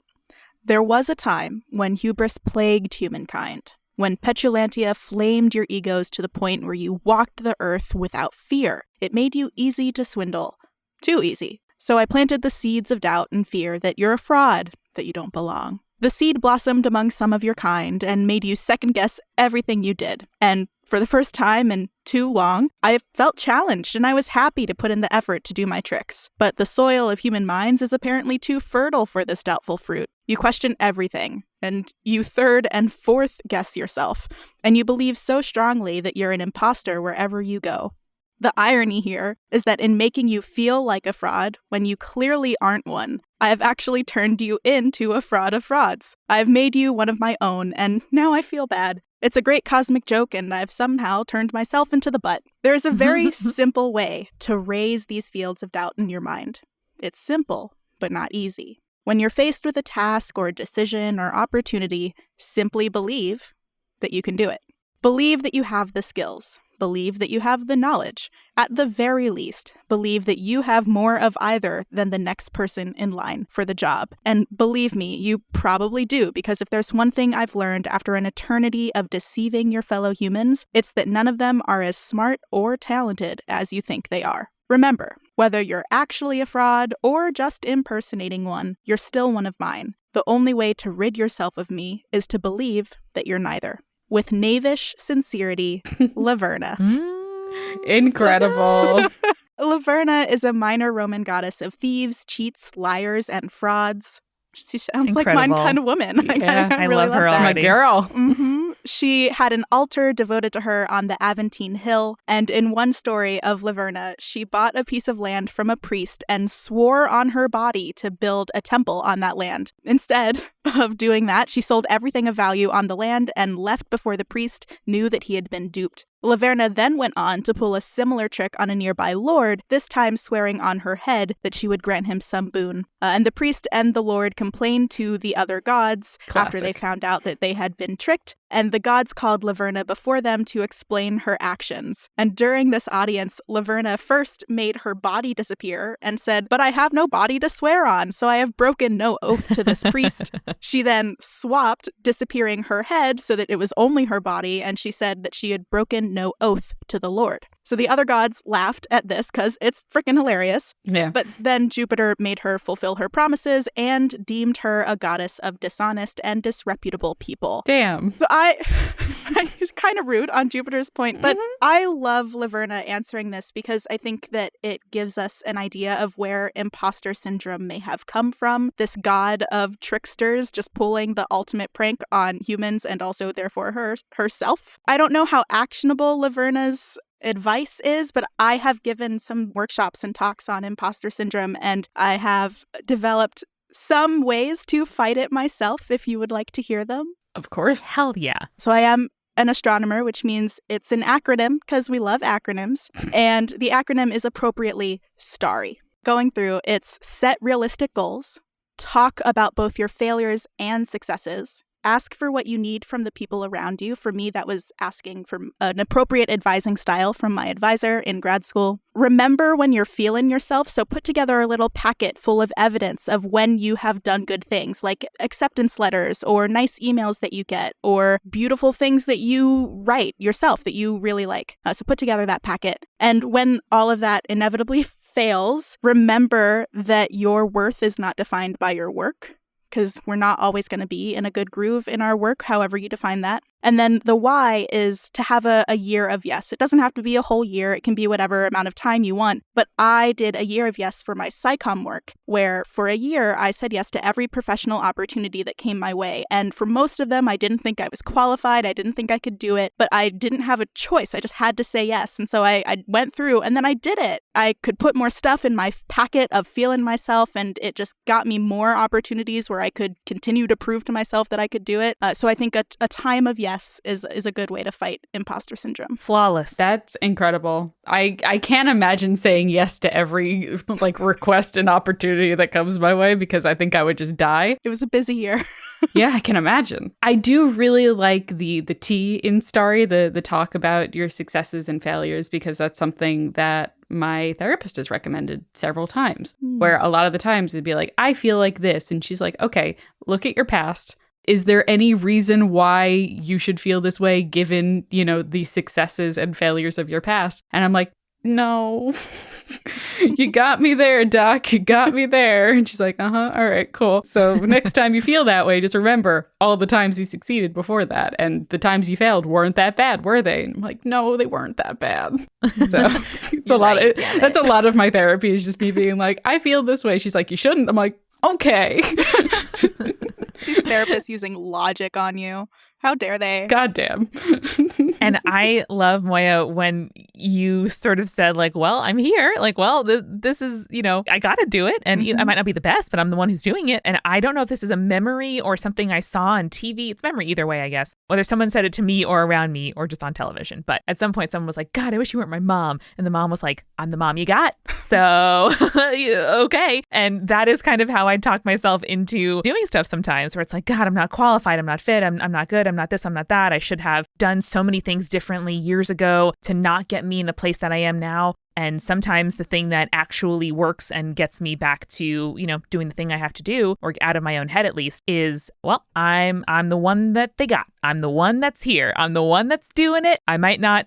there was a time when hubris plagued humankind, when petulantia flamed your egos to the point where you walked the earth without fear. It made you easy to swindle. Too easy. So I planted the seeds of doubt and fear that you're a fraud, that you don't belong. The seed blossomed among some of your kind and made you second-guess everything you did. And for the first time in too long, I felt challenged and I was happy to put in the effort to do my tricks. But the soil of human minds is apparently too fertile for this doubtful fruit. You question everything, and you third and fourth guess yourself, and you believe so strongly that you're an imposter wherever you go. The irony here is that in making you feel like a fraud when you clearly aren't one, I have actually turned you into a fraud of frauds. I've made you one of my own, and now I feel bad. It's a great cosmic joke, and I've somehow turned myself into the butt. There is a very simple way to raise these fields of doubt in your mind. It's simple, but not easy. When you're faced with a task or decision or opportunity, simply believe that you can do it. Believe that you have the skills. Believe that you have the knowledge. At the very least, believe that you have more of either than the next person in line for the job. And believe me, you probably do, because if there's one thing I've learned after an eternity of deceiving your fellow humans, it's that none of them are as smart or talented as you think they are. Remember, whether you're actually a fraud or just impersonating one, you're still one of mine. The only way to rid yourself of me is to believe that you're neither. With knavish sincerity, Laverna. Incredible. Laverna is a minor Roman goddess of thieves, cheats, liars, and frauds. She sounds like my kind of woman. Yeah, I really love her that. already. My girl. Mm-hmm. She had an altar devoted to her on the Aventine Hill, and in one story of Laverna, she bought a piece of land from a priest and swore on her body to build a temple on that land. Instead of doing that, she sold everything of value on the land and left before the priest knew that he had been duped. Laverna then went on to pull a similar trick on a nearby lord, this time swearing on her head that she would grant him some boon. And the priest and the lord complained to the other gods after they found out that they had been tricked, and the gods called Laverna before them to explain her actions. And during this audience, Laverna first made her body disappear and said, "But I have no body to swear on, so I have broken no oath to this priest." She then swapped, disappearing her head so that it was only her body, and she said that she had broken no oath to the Lord. So the other gods laughed at this because it's freaking hilarious. Yeah. But then Jupiter made her fulfill her promises and deemed her a goddess of dishonest and disreputable people. Damn. So it's kind of rude on Jupiter's point, but I love Laverna answering this because I think that it gives us an idea of where imposter syndrome may have come from. This god of tricksters just pulling the ultimate prank on humans and also therefore herself. I don't know how actionable Laverna's advice is, but I have given some workshops and talks on imposter syndrome, and I have developed some ways to fight it myself if you would like to hear them. Of course. Hell yeah. So I am an astronomer, which means it's an acronym because we love acronyms, and the acronym is appropriately STARRY. Going through, it's set realistic goals, talk about both your failures and successes, ask for what you need from the people around you. For me, that was asking for an appropriate advising style from my advisor in grad school. Remember when you're feeling yourself, so put together a little packet full of evidence of when you have done good things, like acceptance letters or nice emails that you get or beautiful things that you write yourself that you really like. So put together that packet. And when all of that inevitably fails, remember that your worth is not defined by your work, because we're not always going to be in a good groove in our work, however you define that. And then the why is to have a year of yes. It doesn't have to be a whole year. It can be whatever amount of time you want. But I did a year of yes for my SciComm work, where for a year I said yes to every professional opportunity that came my way. And for most of them, I didn't think I was qualified. I didn't think I could do it, but I didn't have a choice. I just had to say yes. And so I went through and then I did it. I could put more stuff in my packet of feeling myself, and it just got me more opportunities where I could continue to prove to myself that I could do it. So I think a time of yes is a good way to fight imposter syndrome. Flawless. That's incredible. I can't imagine saying yes to every request and opportunity that comes my way, because I think I would just die. It was a busy year. Yeah, I can imagine. I do really like the T in Starry, the talk about your successes and failures, because that's something that my therapist has recommended several times, where a lot of the times it'd be like, I feel like this. And she's like, okay, look at your past. Is there any reason why you should feel this way given, the successes and failures of your past? And I'm like, no. You got me there, Doc. You got me there. And she's like, uh-huh, all right, cool. So next time you feel that way, just remember all the times you succeeded before that. And the times you failed weren't that bad, were they? And I'm like, no, they weren't that bad. So it's that's a lot of my therapy is just me being like, I feel this way. She's like, you shouldn't. I'm like, okay. These therapists using logic on you. How dare they? Goddamn. And I love, Moiya, when you sort of said, like, well, I'm here. Like, well, this is, I got to do it. And I might not be the best, but I'm the one who's doing it. And I don't know if this is a memory or something I saw on TV. It's memory either way, I guess. Whether someone said it to me or around me or just on television. But at some point, someone was like, God, I wish you weren't my mom. And the mom was like, I'm the mom you got. So, okay. And that is kind of how I talk myself into doing stuff sometimes where it's like, God, I'm not qualified. I'm not fit. I'm not good. I'm not this. I'm not that. I should have done so many things differently years ago to not get me in the place that I am now. And sometimes the thing that actually works and gets me back to, doing the thing I have to do, or out of my own head at least, is, well, I'm the one that they got. I'm the one that's here. I'm the one that's doing it. I might not,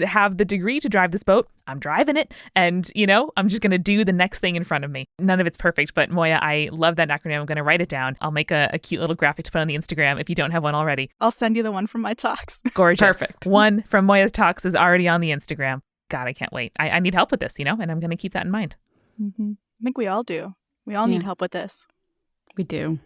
have the degree to drive this boat. I'm driving it. And, I'm just going to do the next thing in front of me. None of it's perfect. But Moiya, I love that acronym. I'm going to write it down. I'll make a cute little graphic to put on the Instagram if you don't have one already. I'll send you the one from my talks. Gorgeous. Perfect. One from Moiya's talks is already on the Instagram. God, I can't wait. I need help with this, and I'm going to keep that in mind. Mm-hmm. I think we all do. We all need help with this. We do.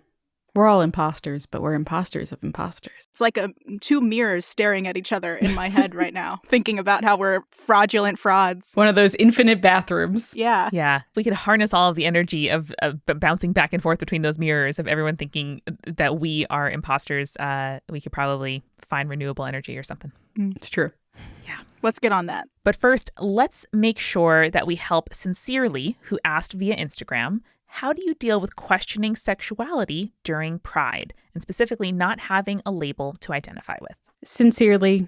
We're all imposters, but we're imposters of imposters. It's like two mirrors staring at each other in my head right now, thinking about how we're fraudulent frauds. One of those infinite bathrooms. Yeah. Yeah. We could harness all of the energy of bouncing back and forth between those mirrors of everyone thinking that we are imposters. We could probably find renewable energy or something. It's true. Yeah. Let's get on that. But first, let's make sure that we help Sincerely, who asked via Instagram, how do you deal with questioning sexuality during Pride, and specifically not having a label to identify with? Sincerely,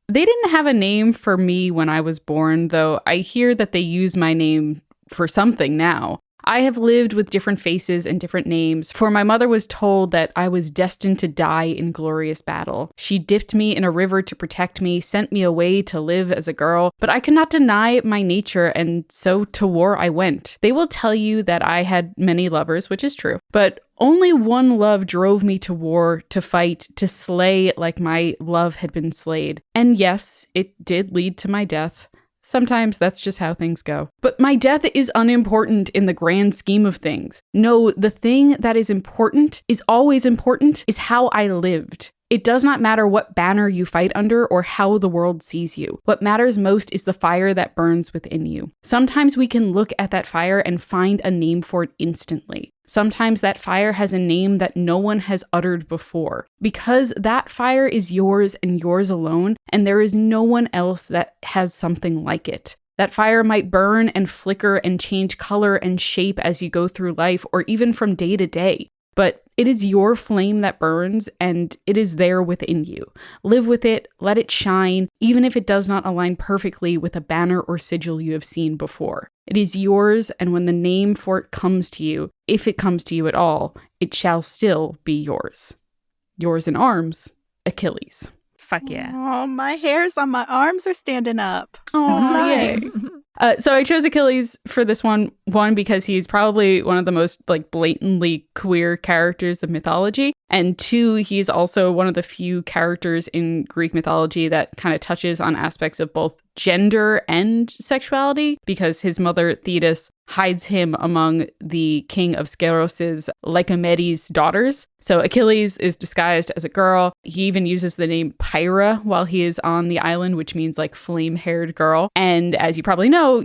they didn't have a name for me when I was born, though I hear that they use my name for something now. I have lived with different faces and different names, for my mother was told that I was destined to die in glorious battle. She dipped me in a river to protect me, sent me away to live as a girl, but I could not deny my nature, and so to war I went. They will tell you that I had many lovers, which is true, but only one love drove me to war, to fight, to slay like my love had been slayed. And yes, it did lead to my death. Sometimes that's just how things go. But my death is unimportant in the grand scheme of things. No, the thing that is important, is always important, is how I lived. It does not matter what banner you fight under or how the world sees you. What matters most is the fire that burns within you. Sometimes we can look at that fire and find a name for it instantly. Sometimes that fire has a name that no one has uttered before, because that fire is yours and yours alone, and there is no one else that has something like it. That fire might burn and flicker and change color and shape as you go through life or even from day to day. But it is your flame that burns, and it is there within you. Live with it, let it shine, even if it does not align perfectly with a banner or sigil you have seen before. It is yours, and when the name for it comes to you, if it comes to you at all, it shall still be yours. Yours in arms, Achilles. Fuck yeah. Oh, my hairs on my arms are standing up. Oh, that was nice. So I chose Achilles for this one, because he's probably one of the most blatantly queer characters of mythology. And two, he's also one of the few characters in Greek mythology that kind of touches on aspects of both gender and sexuality, because his mother Thetis hides him among the king of Skeros' Lycomedes' daughters. So Achilles is disguised as a girl. He even uses the name Pyra while he is on the island, which means flame-haired girl. And as you probably know,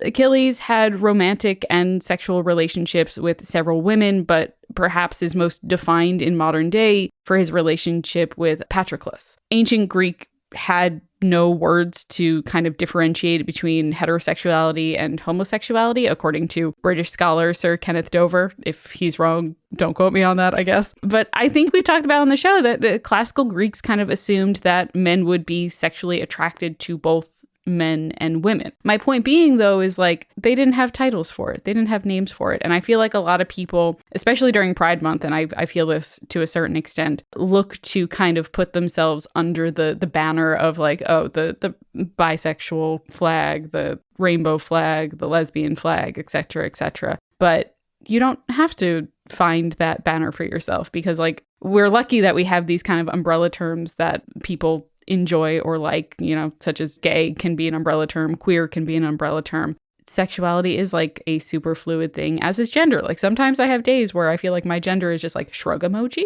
Achilles had romantic and sexual relationships with several women, but perhaps is most defined in modern day for his relationship with Patroclus. Ancient Greek had no words to kind of differentiate between heterosexuality and homosexuality, according to British scholar Sir Kenneth Dover. If he's wrong, don't quote me on that, I guess. But I think we've talked about on the show that classical Greeks kind of assumed that men would be sexually attracted to both men and women. My point being, though, is like they didn't have titles for it. They didn't have names for it. And I feel like a lot of people, especially during Pride Month, and I feel this to a certain extent, look to kind of put themselves under the banner of like, oh, the bisexual flag, the rainbow flag, the lesbian flag, etc., etc. But you don't have to find that banner for yourself, because like we're lucky that we have these kind of umbrella terms that people enjoy or like, you know, such as gay can be an umbrella term, queer can be an umbrella term. Sexuality is like a super fluid thing, as is gender. Like sometimes I have days where I feel like my gender is just like shrug emoji.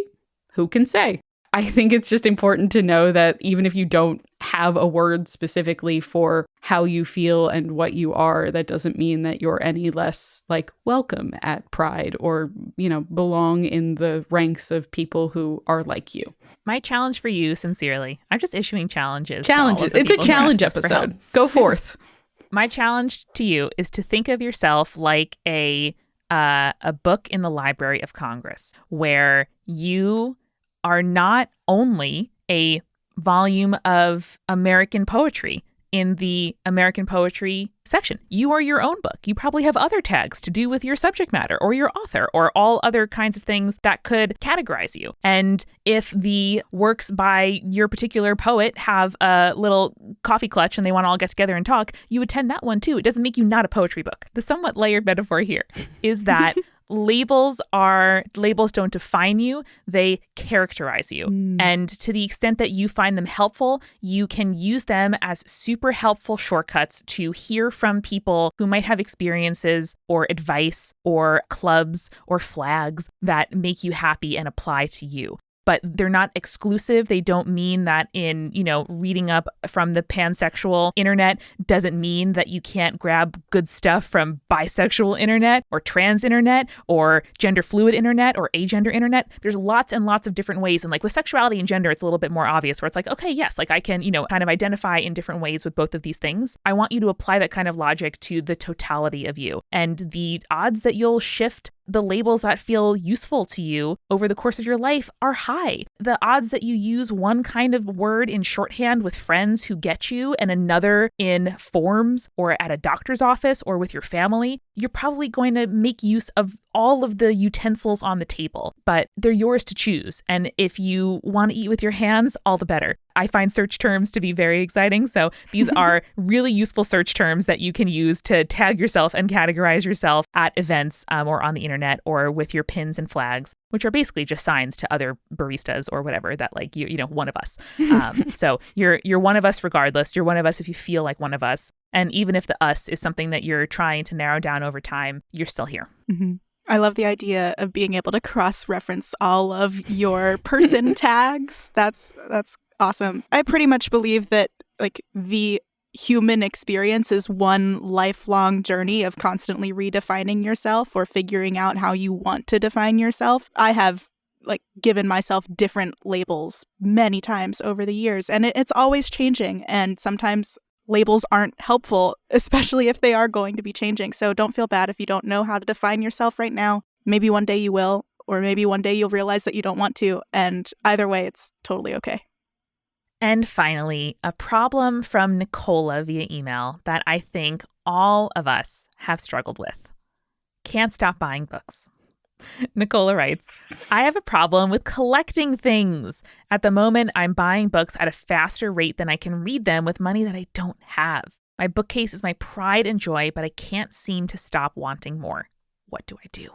Who can say? I think it's just important to know that even if you don't have a word specifically for how you feel and what you are, that doesn't mean that you're any less like welcome at Pride or, you know, belong in the ranks of people who are like you. My challenge for you, sincerely, I'm just issuing challenges. It's a challenge episode. Go forth. My challenge to you is to think of yourself like a book in the Library of Congress, where you are not only a volume of American poetry in the American poetry section. You are your own book. You probably have other tags to do with your subject matter or your author or all other kinds of things that could categorize you. And if the works by your particular poet have a little coffee clutch and they want to all get together and talk, you attend that one too. It doesn't make you not a poetry book. The somewhat layered metaphor here is that labels don't define you, they characterize you. And to the extent that you find them helpful, you can use them as super helpful shortcuts to hear from people who might have experiences or advice or clubs or flags that make you happy and apply to you. But they're not exclusive. They don't mean that in, you know, reading up from the pansexual internet doesn't mean that you can't grab good stuff from bisexual internet or trans internet or gender fluid internet or agender internet. There's lots and lots of different ways. And like with sexuality and gender, it's a little bit more obvious where it's like, okay, yes, like I can, you know, kind of identify in different ways with both of these things. I want you to apply that kind of logic to the totality of you. And the odds that you'll shift the labels that feel useful to you over the course of your life are high. The odds that you use one kind of word in shorthand with friends who get you and another in forms or at a doctor's office or with your family, you're probably going to make use of all of the utensils on the table, but they're yours to choose. And if you want to eat with your hands, all the better. I find search terms to be very exciting. So these are really useful search terms that you can use to tag yourself and categorize yourself at events or on the internet or with your pins and flags, which are basically just signs to other baristas or whatever that like, you know, one of us. So you're one of us regardless. You're one of us if you feel like one of us. And even if the us is something that you're trying to narrow down over time, you're still here. Mm-hmm. I love the idea of being able to cross-reference all of your person tags. That's awesome. I pretty much believe that like the human experience is one lifelong journey of constantly redefining yourself or figuring out how you want to define yourself. I have like given myself different labels many times over the years, and it's always changing. And sometimes labels aren't helpful, especially if they are going to be changing. So don't feel bad if you don't know how to define yourself right now. Maybe one day you will, or maybe one day you'll realize that you don't want to. And either way, it's totally okay. And finally, a problem from Nicola via email that I think all of us have struggled with. Can't stop buying books. Nicola writes, I have a problem with collecting things. At the moment, I'm buying books at a faster rate than I can read them with money that I don't have. My bookcase is my pride and joy, but I can't seem to stop wanting more. What do I do?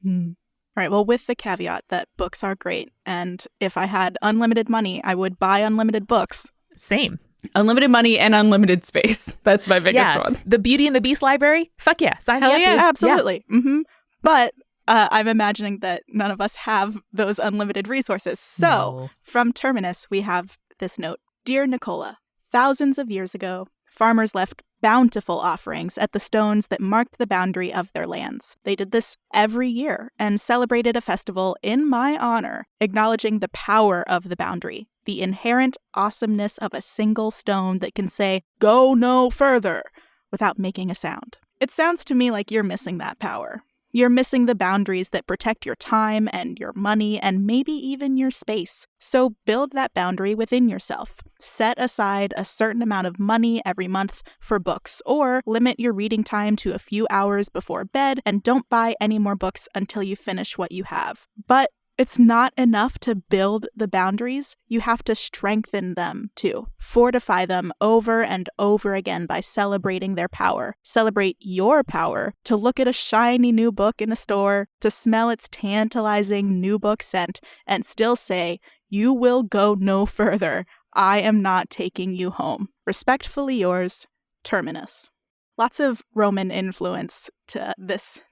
All right. Well, with the caveat that books are great. And if I had unlimited money, I would buy unlimited books. Same. Unlimited money and unlimited space. That's my biggest one. The Beauty and the Beast library? Fuck yeah. Sign me up, dude. Absolutely. Yeah. Mm-hmm. But I'm imagining that none of us have those unlimited resources. So from Terminus, we have this note. Dear Nicola, thousands of years ago, farmers left bountiful offerings at the stones that marked the boundary of their lands. They did this every year and celebrated a festival in my honor, acknowledging the power of the boundary, the inherent awesomeness of a single stone that can say, "Go no further," without making a sound. It sounds to me like you're missing that power. You're missing the boundaries that protect your time and your money and maybe even your space. So build that boundary within yourself. Set aside a certain amount of money every month for books, or limit your reading time to a few hours before bed, and don't buy any more books until you finish what you have. But it's not enough to build the boundaries. You have to strengthen them too. Fortify them over and over again by celebrating their power. Celebrate your power to look at a shiny new book in a store, to smell its tantalizing new book scent, and still say, "You will go no further. I am not taking you home." Respectfully yours, Terminus. Lots of Roman influence to this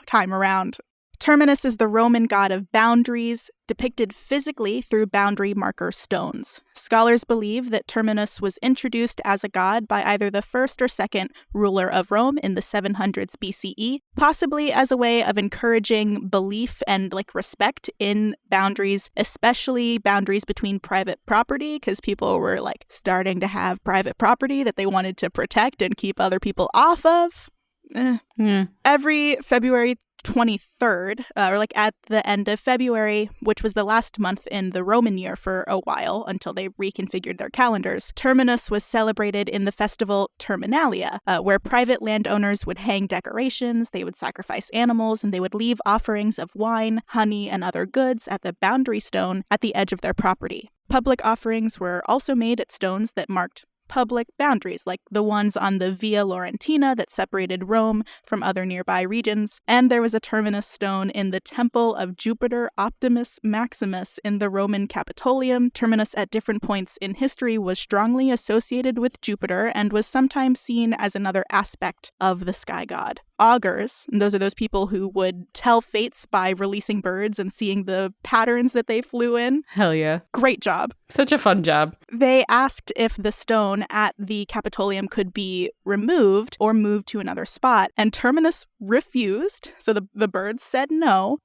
time around. Terminus is the Roman god of boundaries, depicted physically through boundary marker stones. Scholars believe that Terminus was introduced as a god by either the first or second ruler of Rome in the 700s BCE, possibly as a way of encouraging belief and respect in boundaries, especially boundaries between private property, because people were starting to have private property that they wanted to protect and keep other people off of. Every February 23rd, or at the end of February, which was the last month in the Roman year for a while until they reconfigured their calendars, Terminus was celebrated in the festival Terminalia, where private landowners would hang decorations, they would sacrifice animals, and they would leave offerings of wine, honey, and other goods at the boundary stone at the edge of their property. Public offerings were also made at stones that marked public boundaries, like the ones on the Via Laurentina that separated Rome from other nearby regions, and there was a Terminus stone in the Temple of Jupiter Optimus Maximus in the Roman Capitolium. Terminus at different points in history was strongly associated with Jupiter and was sometimes seen as another aspect of the sky god. Augurs, and those are those people who would tell fates by releasing birds and seeing the patterns that they flew in. Hell yeah. Great job. Such a fun job. They asked if the stone at the Capitolium could be removed or moved to another spot, and Terminus refused, so the birds said no.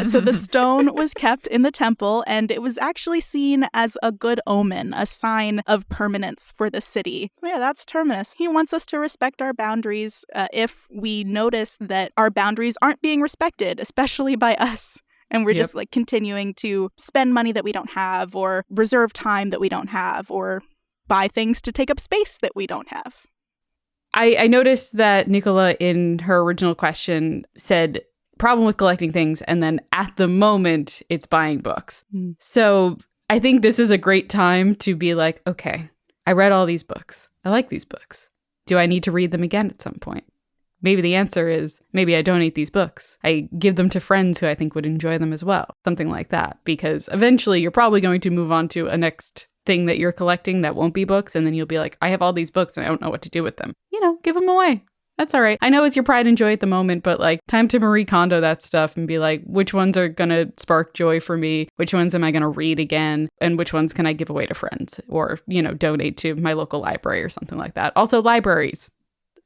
So the stone was kept in the temple, and it was actually seen as a good omen, a sign of permanence for the city. So yeah, that's Terminus. He wants us to respect our boundaries if we notice that our boundaries aren't being respected, especially by us. And we're just continuing to spend money that we don't have, or reserve time that we don't have, or buy things to take up space that we don't have. I noticed that Nicola, in her original question, said problem with collecting things, and then at the moment, it's buying books. So I think this is a great time to be like, okay, I read all these books. I like these books. Do I need to read them again at some point? Maybe the answer is, maybe I donate these books. I give them to friends who I think would enjoy them as well. Something like that. Because eventually you're probably going to move on to a next thing that you're collecting that won't be books. And then you'll be like, I have all these books and I don't know what to do with them. Give them away. That's all right. I know it's your pride and joy at the moment, but time to Marie Kondo that stuff and be like, which ones are going to spark joy for me? Which ones am I going to read again? And which ones can I give away to friends? Or, donate to my local library or something like that. Also, libraries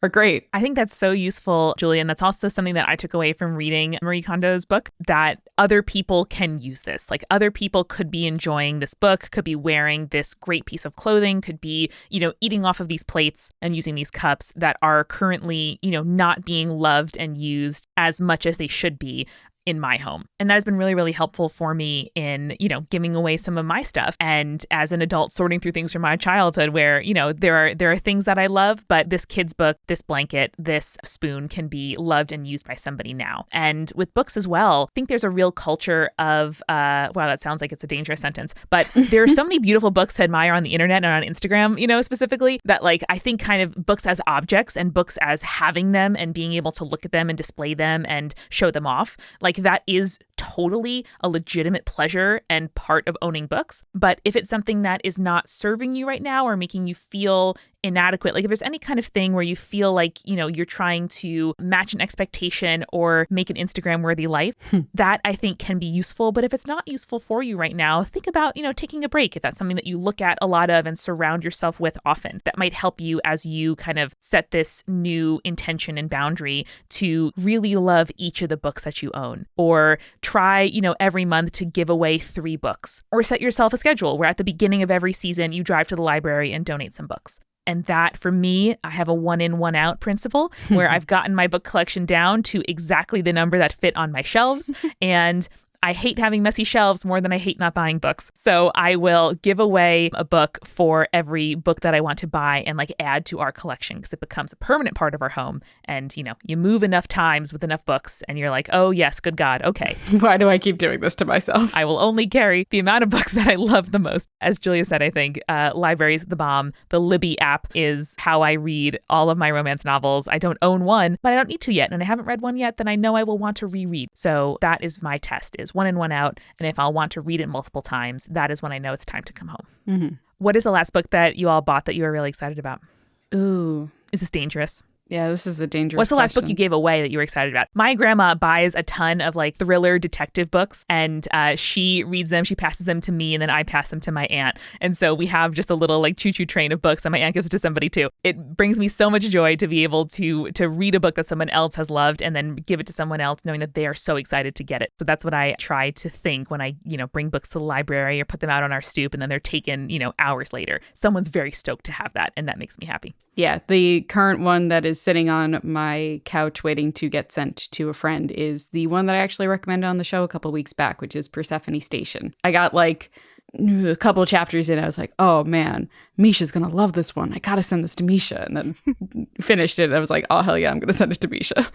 are great. I think that's so useful, Julian. That's also something that I took away from reading Marie Kondo's book, that other people can use this. Other people could be enjoying this book, could be wearing this great piece of clothing, could be, eating off of these plates and using these cups that are currently, not being loved and used as much as they should be in my home. And that has been really, really helpful for me in, giving away some of my stuff. And as an adult, sorting through things from my childhood where, there are things that I love, but this kid's book, this blanket, this spoon can be loved and used by somebody now. And with books as well, I think there's a real culture of, wow, that sounds like it's a dangerous sentence, but there are so many beautiful books to admire on the internet and on Instagram, specifically that I think kind of books as objects and books as having them and being able to look at them and display them and show them off. That is totally a legitimate pleasure and part of owning books. But if it's something that is not serving you right now or making you feel inadequate, if there's any kind of thing where you feel like, you're trying to match an expectation or make an Instagram worthy life, that I think can be useful. But if it's not useful for you right now, think about, taking a break. If that's something that you look at a lot of and surround yourself with often, that might help you as you kind of set this new intention and boundary to really love each of the books that you own. Or try, every month to give away 3 books, or set yourself a schedule where at the beginning of every season you drive to the library and donate some books. And that, for me, I have a 1 in, 1 out principle where I've gotten my book collection down to exactly the number that fit on my shelves. And I hate having messy shelves more than I hate not buying books. So I will give away a book for every book that I want to buy and like add to our collection because it becomes a permanent part of our home. And, you know, you move enough times with enough books and you're like, oh, yes, good God. Okay. Why do I keep doing this to myself? I will only carry the amount of books that I love the most. As Julia said, I think libraries the bomb. The Libby app is how I read all of my romance novels. I don't own one, but I don't need to yet. And I haven't read one yet, then I know I will want to reread. So that is my test, is 1 in, 1 out. And if I'll want to read it multiple times, that is when I know it's time to come home. Mm-hmm. What is the last book that you all bought that you were really excited about? Ooh. Is this dangerous? Yeah, this is a dangerous What's the last book question. you gave away that you were excited about? My grandma buys a ton of like thriller detective books and she reads them. She passes them to me and then I pass them to my aunt. And so we have just a little like choo-choo train of books that my aunt gives to somebody too. It brings me so much joy to be able to read a book that someone else has loved and then give it to someone else knowing that they are so excited to get it. So that's what I try to think when I, bring books to the library or put them out on our stoop and then they're taken, hours later. Someone's very stoked to have that and that makes me happy. Yeah, the current one that is sitting on my couch waiting to get sent to a friend is the one that I actually recommended on the show a couple weeks back, which is Persephone Station. I got like a couple chapters in. I was like, oh man, Misha's going to love this one. I got to send this to Misha. And then finished it. I was like, oh, hell yeah, I'm going to send it to Misha.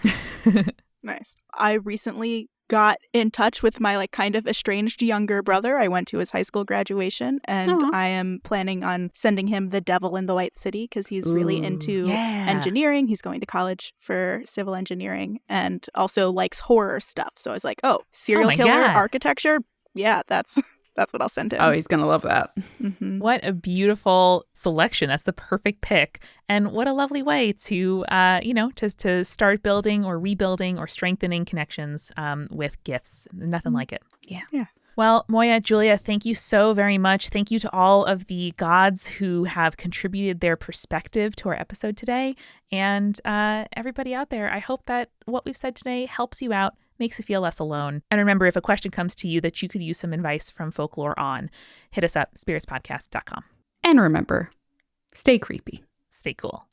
Nice. I recently got in touch with my like kind of estranged younger brother. I went to his high school graduation and I am planning on sending him The Devil in the White City because he's really into engineering. He's going to college for civil engineering and also likes horror stuff. So I was like, serial killer architecture. Yeah, that's what I'll send him. Oh, he's going to love that. Mm-hmm. What a beautiful selection. That's the perfect pick. And what a lovely way to, to start building or rebuilding or strengthening connections with gifts. Nothing like it. Yeah. Well, Moiya, Julia, thank you so very much. Thank you to all of the gods who have contributed their perspective to our episode today. And everybody out there, I hope that what we've said today helps you out, makes you feel less alone. And remember, if a question comes to you that you could use some advice from Folklore on, hit us up, spiritspodcast.com. And remember, stay creepy. Stay cool.